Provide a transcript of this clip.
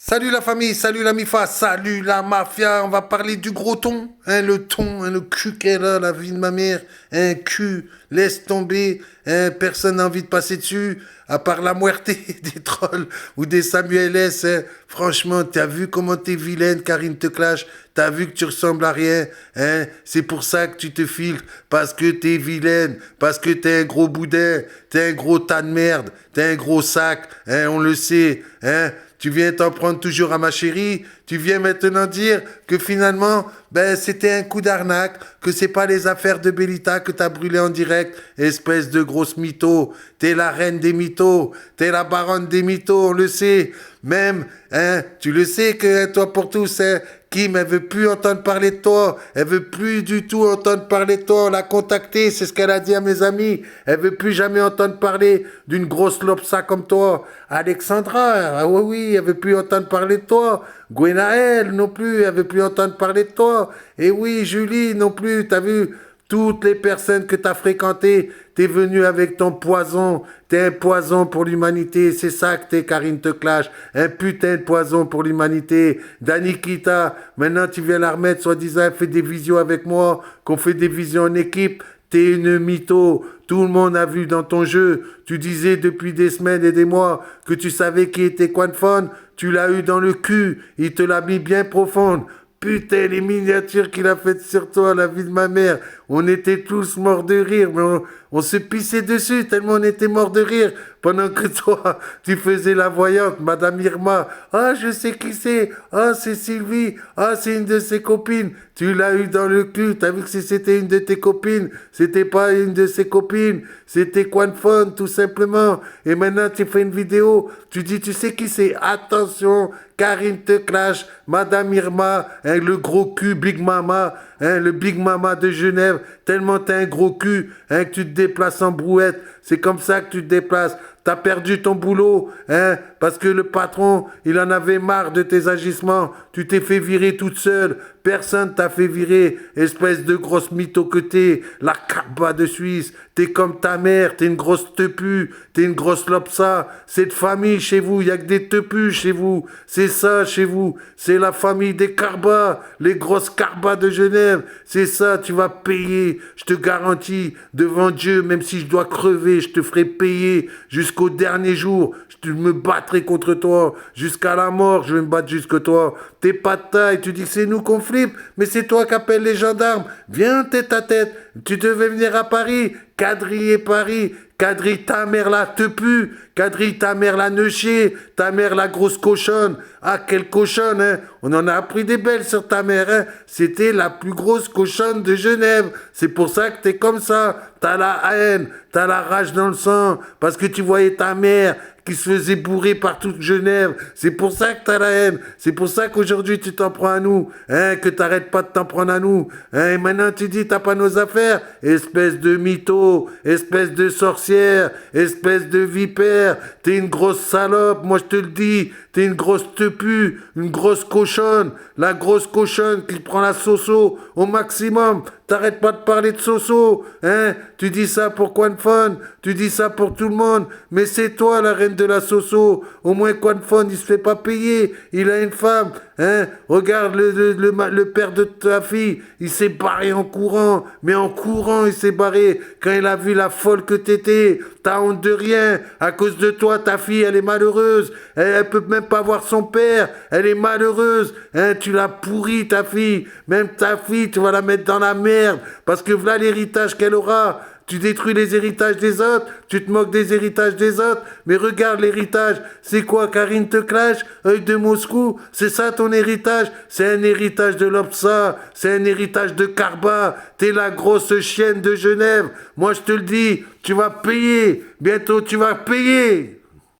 Salut la famille, salut la MIFA, salut la mafia, on va parler du gros ton, le cul qu'elle a, la vie de ma mère, un cul, laisse tomber, personne n'a envie de passer dessus, à part la muerte des trolls ou des Samuel S. Franchement, t'as vu comment t'es vilaine, Karine te clash, t'as vu que tu ressembles à rien, c'est pour ça que tu te filtres, parce que t'es vilaine, parce que t'es un gros boudin, t'es un gros tas de merde, t'es un gros sac, on le sait, tu viens t'en prendre toujours à ma chérie. Tu viens maintenant dire que finalement, c'était un coup d'arnaque, que c'est pas les affaires de Bellita que t'as brûlé en direct, espèce de grosse mytho. T'es la reine des mythos, t'es la baronne des mythos, on le sait. Même, tu le sais que toi pour tous, Kim, elle veut plus entendre parler de toi. Elle veut plus du tout entendre parler de toi. On l'a contactée, c'est ce qu'elle a dit à mes amis. Elle veut plus jamais entendre parler d'une grosse lopsa comme toi. Alexandra, ah oui, oui, elle veut plus entendre parler de toi. Gwenaël non plus, elle veut plus entendre parler de toi. Et oui, Julie non plus, t'as vu, toutes les personnes que t'as fréquentées, t'es venu avec ton poison. T'es un poison pour l'humanité, c'est ça que t'es, Karine te clash. Un putain de poison pour l'humanité. Danikita, maintenant tu viens la remettre, soi-disant, elle fait des visios avec moi, qu'on fait des visios en équipe. T'es une mytho. Tout le monde a vu dans ton jeu. Tu disais depuis des semaines et des mois que tu savais qui était Quanfon. Tu l'as eu dans le cul. Il te l'a mis bien profonde. Putain, les miniatures qu'il a faites sur toi, la vie de ma mère. On était tous morts de rire, mais on se pissait dessus tellement on était morts de rire. Pendant que toi, tu faisais la voyante, Madame Irma. Ah, je sais qui c'est. Ah, c'est Sylvie. Ah, c'est une de ses copines. Tu l'as eu dans le cul. T'as vu que si c'était une de tes copines, c'était pas une de ses copines. C'était Quanfon, tout simplement. Et maintenant, tu fais une vidéo. Tu dis, tu sais qui c'est. Attention, Karine te clash, Madame Irma, le gros cul Big Mama, le Big Mama de Genève, tellement t'as un gros cul, que tu te déplaces en brouette, c'est comme ça que tu te déplaces. T'as perdu ton boulot, parce que le patron, il en avait marre de tes agissements. Tu t'es fait virer toute seule. Personne t'a fait virer, espèce de grosse mytho que t'es, la carba de Suisse. T'es comme ta mère, t'es une grosse tepu, t'es une grosse lopsa. C'est de famille chez vous, y a que des tepus chez vous. C'est ça chez vous, c'est la famille des carbas, les grosses carbas de Genève. C'est ça, tu vas payer, je te garantis, devant Dieu, même si je dois crever, je te ferai payer jusqu'au dernier jour. Je me battrai contre toi, jusqu'à la mort, je vais me battre jusqu'à toi. T'es pas de taille, tu dis que c'est nous qu'on flippe, mais c'est toi qui appelles les gendarmes. Viens tête à tête, tu devais venir à Paris, quadriller Paris, quadrille ta mère la te pue, quadrille ta mère la neuchée, ta mère la grosse cochonne. Ah, quelle cochonne, hein. On en a appris des belles sur ta mère, hein. C'était la plus grosse cochonne de Genève. C'est pour ça que t'es comme ça. T'as la haine, t'as la rage dans le sang, parce que tu voyais ta mère qui se faisait bourrer par toute Genève. C'est pour ça que t'as la haine. C'est pour ça qu'aujourd'hui tu t'en prends à nous, que t'arrêtes pas de t'en prendre à nous. Et maintenant tu dis t'as pas nos affaires. Espèce de mytho, espèce de sorcière, espèce de vipère. T'es une grosse salope, moi je te le dis. T'es une grosse tepu, une grosse cochonne. La grosse cochonne qui prend la soso au maximum. T'arrêtes pas de parler de soso, Tu dis ça pour Quanfon, tu dis ça pour tout le monde, mais c'est toi la reine de la soso. Au moins Quanfon, il se fait pas payer, il a une femme, Regarde le père de ta fille, il s'est barré en courant, mais en courant il s'est barré quand il a vu la folle que t'étais. T'as honte de rien, à cause de toi ta fille elle est malheureuse, elle peut même pas voir son père, elle est malheureuse, tu l'as pourri ta fille, même ta fille tu vas la mettre dans la merde, parce que voilà l'héritage qu'elle aura. Tu détruis les héritages des autres, tu te moques des héritages des autres, mais regarde l'héritage, c'est quoi Karine te clash, œil de Moscou, c'est ça ton héritage, c'est un héritage de l'Opsa, c'est un héritage de Karba, t'es la grosse chienne de Genève, moi je te le dis, tu vas payer, bientôt tu vas payer.